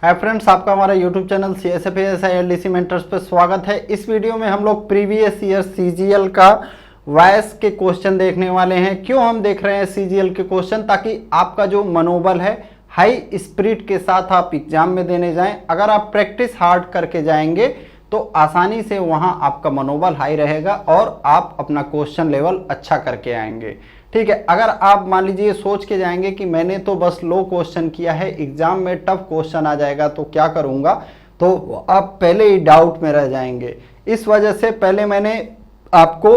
Hi friends, आपका हमारा YouTube channel CSFASILDC mentors पे स्वागत है। इस वीडियो में हम लोग प्रीवियस ईयर CGL का वॉइस के क्वेश्चन देखने वाले हैं। क्यों हम देख रहे हैं CGL के क्वेश्चन? ताकि आपका जो मनोबल है हाई स्पिरिट के साथ आप एग्जाम में देने जाएं। अगर आप प्रैक्टिस हार्ड करके जाएंगे तो आसानी से वहां आपका मनोबल हाई रहेगा और आप अपना क्वेश्चन लेवल अच्छा करके आएंगे। ठीक है, अगर आप मान लीजिए सोच के जाएंगे कि मैंने तो बस लो क्वेश्चन किया है, एग्जाम में टफ क्वेश्चन आ जाएगा तो क्या करूंगा, तो आप पहले ही डाउट में रह जाएंगे। इस वजह से पहले मैंने आपको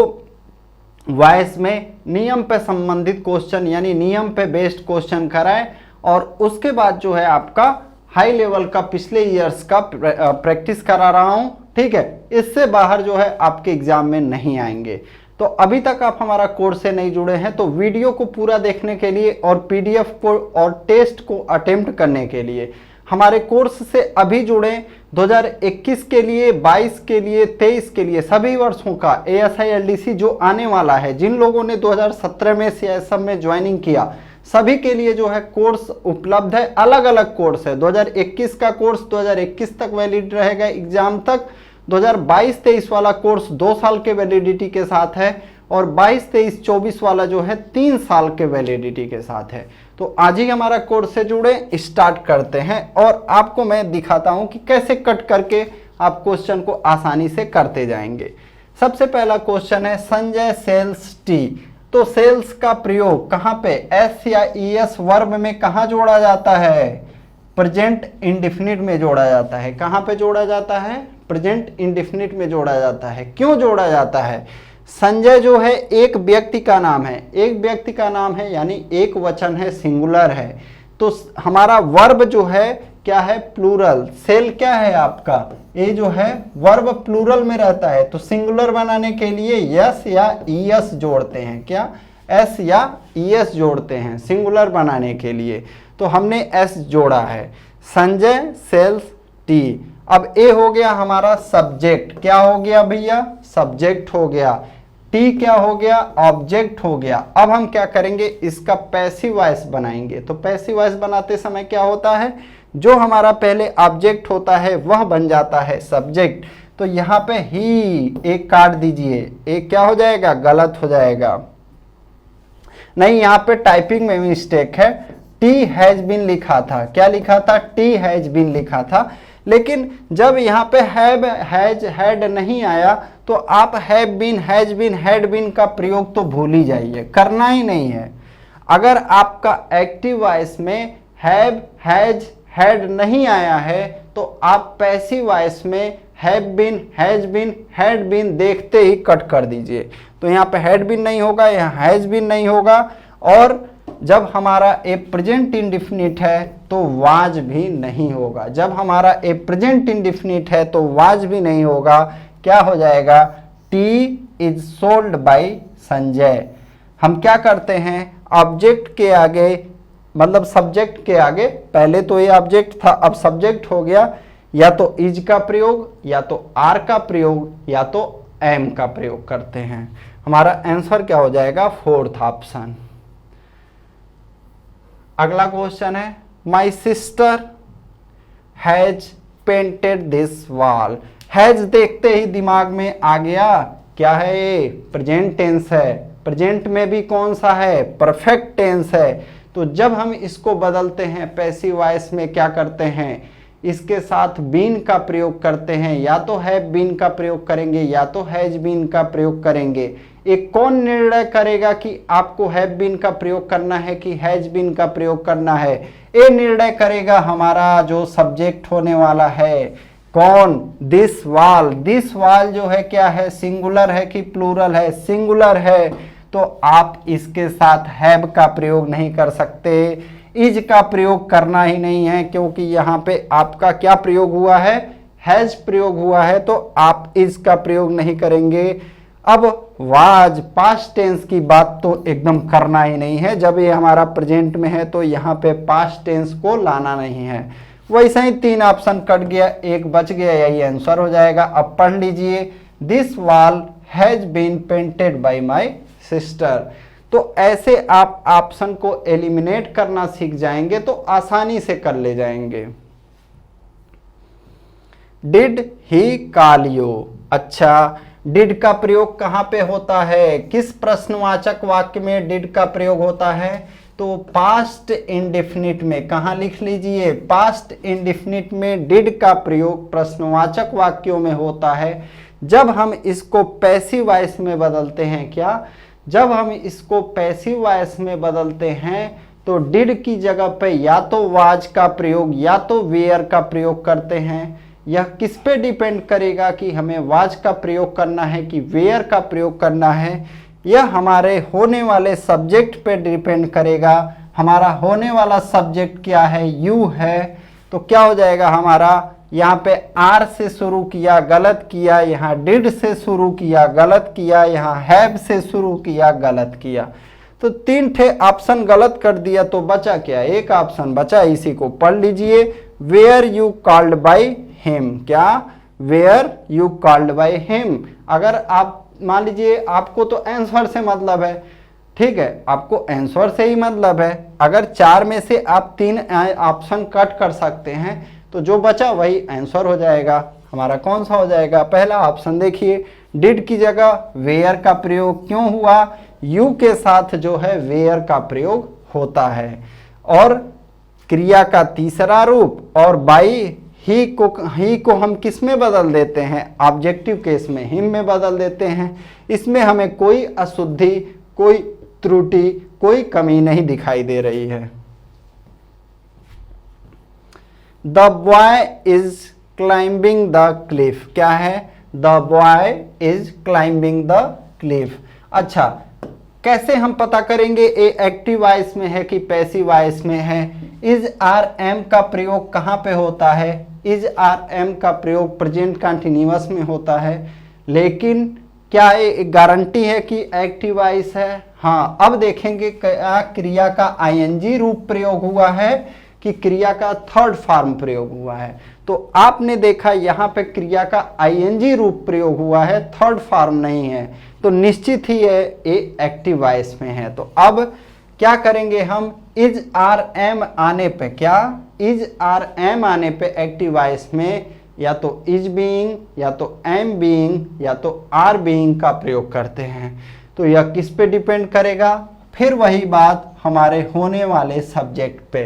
वॉइस में नियम पे संबंधित क्वेश्चन यानी नियम पे बेस्ड क्वेश्चन कराए और उसके बाद जो है आपका हाई लेवल का पिछले ईयर्स का प्रैक्टिस करा रहा हूं। ठीक है, इससे बाहर जो है आपके एग्जाम में नहीं आएंगे। तो अभी तक आप हमारा कोर्स से नहीं जुड़े हैं तो वीडियो को पूरा देखने के लिए और PDF को और टेस्ट को अटेम्प्ट करने के लिए हमारे कोर्स से अभी जुड़े। 2021 के लिए, 22 के लिए, 23 के लिए सभी वर्षों का ASILDC जो आने वाला है, जिन लोगों ने 2017 में CSF में ज्वाइनिंग किया सभी के लिए जो है कोर्स उपलब्ध है। अलग अलग कोर्स है। 2021 का कोर्स 2021 तक वैलिड रहेगा एग्जाम तक। 2022-23 वाला कोर्स 2 साल के वैलिडिटी के साथ है और 22-23-24 वाला जो है 3 साल के वैलिडिटी के साथ है। तो आज ही हमारा कोर्स से जुड़े, स्टार्ट करते हैं और आपको मैं दिखाता हूं कि कैसे कट करके आप क्वेश्चन को आसानी से करते जाएंगे। सबसे पहला क्वेश्चन है संजय सेल्स टी। तो सेल्स का प्रयोग कहां पे, एस या ES वर्ब में कहां जोड़ा जाता है? प्रेजेंट इंडेफिनिट में जोड़ा जाता है। कहां पे जोड़ा जाता है? प्रेजेंट इंडेफिनिट में जोड़ा जाता है। क्यों जोड़ा जाता है? संजय जो है एक व्यक्ति का नाम है, एक व्यक्ति का नाम है यानी एक वचन है, सिंगुलर है। तो हमारा वर्ब जो है क्या है? प्लूरल। सेल क्या है आपका? ये जो है वर्ब प्लूरल में रहता है। तो सिंगुलर बनाने के लिए यस या ES जोड़ते हैं। क्या? S या ES जोड़ते हैं सिंगुलर बनाने के लिए। तो हमने S जोड़ा है। Sanjay sells tea. अब ए हो गया हमारा सब्जेक्ट। क्या हो गया भैया? सब्जेक्ट हो गया। टी क्या हो गया? ऑब्जेक्ट हो गया। अब हम क्या करेंगे? इसका पैसिव वॉइस बनाएंगे। तो पैसिव वॉइस बनाते समय क्या होता है? जो हमारा पहले ऑब्जेक्ट होता है वह बन जाता है सब्जेक्ट। तो यहाँ पे ही एक काट दीजिए, एक क्या हो जाएगा? गलत हो जाएगा। नहीं, यहाँ पे टाइपिंग में मिस्टेक है। टी हैज बीन लिखा था। क्या लिखा था? टी हैज बीन लिखा था। लेकिन जब यहाँ पे हैव, हैज, हैड नहीं आया तो आप have been, has been, had been का प्रयोग तो भूल ही जाइए, करना ही नहीं है। अगर आपका एक्टिव वॉइस में हैव, हैज, हैड नहीं आया है तो आप पैसिव वॉइस में have been, has been, had been देखते ही कट कर दीजिए। तो यहाँ पे हैड बीन नहीं होगा, यहाँ हैज बीन नहीं होगा। और जब हमारा ए प्रेजेंट इंडेफिनिट है तो वाज भी नहीं होगा। जब हमारा ए प्रेजेंट इंडेफिनिट है तो वाज भी नहीं होगा। क्या हो जाएगा? T is sold by Sanjay. हम क्या करते हैं? ऑब्जेक्ट के आगे, मतलब सब्जेक्ट के आगे, पहले तो ये ऑब्जेक्ट था अब सब्जेक्ट हो गया, या तो इज का प्रयोग, या तो आर का प्रयोग, या तो एम का प्रयोग करते हैं। हमारा आंसर क्या हो जाएगा? 4th option. अगला क्वेश्चन है my sister has painted this wall. Has देखते ही दिमाग में आ गया क्या है? ये प्रेजेंट टेंस है। प्रेजेंट में भी कौन सा है? परफेक्ट टेंस है। तो जब हम इसको बदलते हैं पैसिव वॉइस में क्या करते हैं? इसके साथ बीन का प्रयोग करते हैं। या तो हैव बीन का प्रयोग करेंगे या तो हैज बीन का प्रयोग करेंगे। एक कौन निर्णय करेगा कि आपको हैव बीन का प्रयोग करना है कि हैज बीन का प्रयोग करना है? ये निर्णय करेगा हमारा जो सब्जेक्ट होने वाला है। कौन? This wall. दिस वॉल जो है क्या है? सिंगुलर है कि प्लूरल है? सिंगुलर है। तो आप इसके साथ हैव का प्रयोग नहीं कर सकते, इज का प्रयोग करना ही नहीं है, क्योंकि यहाँ पे आपका क्या प्रयोग हुआ है? हैज प्रयोग हुआ है। तो आप इज का प्रयोग नहीं करेंगे। अब वाज, पास्ट टेंस की बात तो एकदम करना ही नहीं है। जब ये हमारा प्रेजेंट में है तो यहाँ पे पास्ट टेंस को लाना नहीं है। वैसे ही 3 ऑप्शन कट गया, एक बच गया, यही आंसर हो जाएगा। अब पढ़ लीजिए, this wall has been painted by my sister. तो ऐसे आप ऑप्शन को एलिमिनेट करना सीख जाएंगे तो आसानी से कर ले जाएंगे। Did he call you. अच्छा, डिड का प्रयोग कहाँ पे होता है, किस प्रश्नवाचक वाक्य में डिड का प्रयोग होता है, तो पास्ट इंडेफिनिट में। कहाँ लिख लीजिए, पास्ट इंडेफिनिट में डिड का प्रयोग प्रश्नवाचक वाक्यों में होता है जब हम इसको पैसिव वॉइस में बदलते हैं। क्या, जब हम इसको पैसिव वॉइस में बदलते हैं तो डिड की जगह पे या तो वाज का प्रयोग या तो वेयर का प्रयोग करते हैं। यह किस पे डिपेंड करेगा कि हमें वाज का प्रयोग करना है कि वेयर का प्रयोग करना है, यह हमारे होने वाले सब्जेक्ट पे डिपेंड करेगा। हमारा होने वाला सब्जेक्ट क्या है, यू है, तो क्या हो जाएगा हमारा, यहाँ पे आर से शुरू किया गलत किया, यहाँ डिड से शुरू किया गलत किया, यहाँ हैव से शुरू किया गलत किया, तो 3 ठे ऑप्शन गलत कर दिया, तो बचा क्या, एक ऑप्शन बचा, इसी को पढ़ लीजिए, where you called by him. क्या, where you called by him. अगर आप मान लीजिए आपको तो आंसर से मतलब है, ठीक है, आपको आंसर से ही मतलब है, अगर 4 में से आप 3 ऑप्शन कट कर सकते हैं तो जो बचा वही आंसर हो जाएगा। हमारा कौन सा हो जाएगा, पहला ऑप्शन। देखिए, डिड की जगह वेयर का प्रयोग क्यों हुआ, यू के साथ जो है वेयर का प्रयोग होता है। और क्रिया का तीसरा रूप और बाई ही को हम किस में बदल देते हैं, ऑब्जेक्टिव केस में हिम में बदल देते हैं। इसमें हमें कोई अशुद्धि, कोई त्रुटि, कोई कमी नहीं दिखाई दे रही है। The boy is climbing the Cliff. क्या है, the boy is climbing the Cliff. अच्छा, कैसे हम पता करेंगे ये एक्टिव वॉइस में है कि पैसिव वॉइस में है। इज आर एम का प्रयोग कहाँ पे होता है, इज आर एम का प्रयोग प्रेजेंट कंटिन्यूअस में होता है, लेकिन क्या ये गारंटी है कि एक्टिव वॉइस है। हाँ, अब देखेंगे क्या क्रिया का आईएनजी रूप प्रयोग हुआ है कि क्रिया का थर्ड फॉर्म प्रयोग हुआ है। तो आपने देखा यहाँ पे क्रिया का आईएनजी रूप प्रयोग हुआ है, थर्ड फॉर्म नहीं है, तो निश्चित ही है ये एक्टिव वॉइस में है। तो अब क्या करेंगे हम, इज आर एम आने पे, क्या इज आर एम आने पे एक्टिव वॉइस में या तो इज बीइंग या तो एम बीइंग या तो आर बीइंग का प्रयोग करते हैं। तो यह किस पे डिपेंड करेगा, फिर वही बात हमारे होने वाले सब्जेक्ट पे।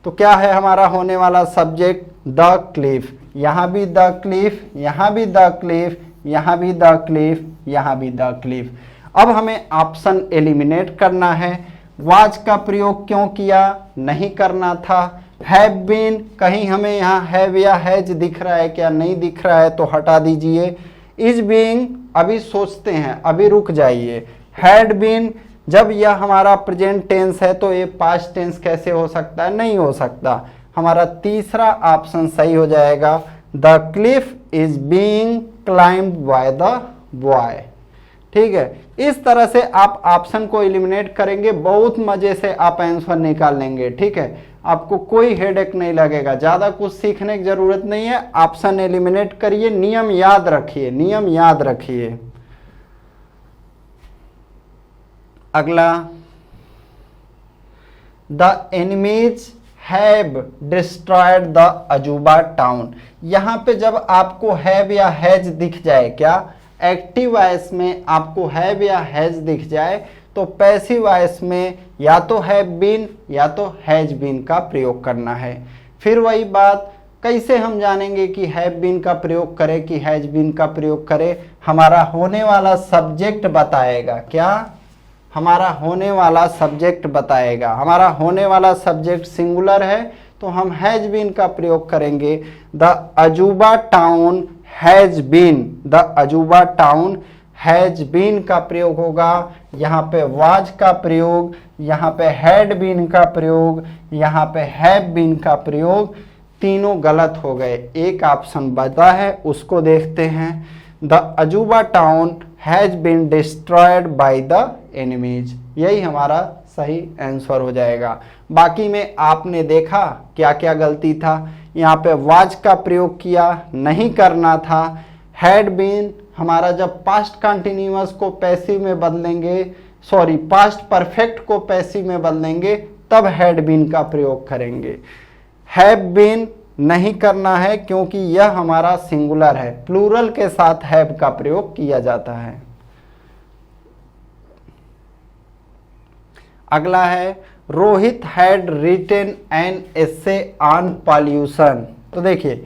तो क्या है हमारा होने वाला सब्जेक्ट, द क्लिफ। यहाँ भी द क्लिफ, यहाँ भी द क्लिफ, यहाँ भी द क्लिफ, यहाँ भी द क्लिफ। अब हमें ऑप्शन एलिमिनेट करना है। वाज का प्रयोग क्यों किया, नहीं करना था। हैव बीन, कहीं हमें यहाँ हैव या हैज दिख रहा है क्या, नहीं दिख रहा है, तो हटा दीजिए। इज बीइंग, अभी सोचते हैं, अभी रुक जाइए। हैड बीन, जब यह हमारा प्रेजेंट टेंस है तो ये पास्ट टेंस कैसे हो सकता है, नहीं हो सकता। हमारा तीसरा ऑप्शन सही हो जाएगा, the Cliff is being climbed by the boy. ठीक है, इस तरह से आप ऑप्शन को एलिमिनेट करेंगे, बहुत मजे से आप आंसर निकाल लेंगे। ठीक है, आपको कोई हेडेक नहीं लगेगा, ज्यादा कुछ सीखने की जरूरत नहीं है। ऑप्शन एलिमिनेट करिए, नियम याद रखिए, नियम याद रखिए। अगला, the enemies have destroyed the Ajooba town. यहां पे जब आपको हैव या हैज दिख जाए, क्या एक्टिव वॉइस में आपको हैव या हैज दिख जाए तो पैसिव वॉइस में या तो हैव बीन या तो हैज बीन का प्रयोग करना है। फिर वही बात, कैसे हम जानेंगे कि हैव बीन का प्रयोग करें कि हैज बीन का प्रयोग करें, हमारा होने वाला सब्जेक्ट बताएगा। क्या, हमारा होने वाला सब्जेक्ट बताएगा। हमारा होने वाला सब्जेक्ट सिंगुलर है तो हम हैज बीन का प्रयोग करेंगे। The Ajooba town has been, the Ajooba town has been का प्रयोग होगा। यहाँ पे वाज का प्रयोग, यहाँ पे हैड बीन का प्रयोग, यहाँ पे हैव बीन का प्रयोग, तीनों गलत हो गए। एक ऑप्शन बचा है, उसको देखते हैं। The Ajooba town has been destroyed by the enemies, यही हमारा सही आंसर हो जाएगा। बाकी में आपने देखा क्या क्या गलती था। यहाँ पे वाज का प्रयोग किया, नहीं करना था। हैड बीन, हमारा जब पास्ट कंटिन्यूअस को पैसिव में बदलेंगे, सॉरी पास्ट परफेक्ट को पैसिव में बदलेंगे तब हैड बीन का प्रयोग करेंगे। हैव बीन नहीं करना है क्योंकि यह हमारा सिंगुलर है। प्लूरल के साथ हैव का प्रयोग किया जाता है। अगला है Rohit had written an essay on pollution. तो देखिए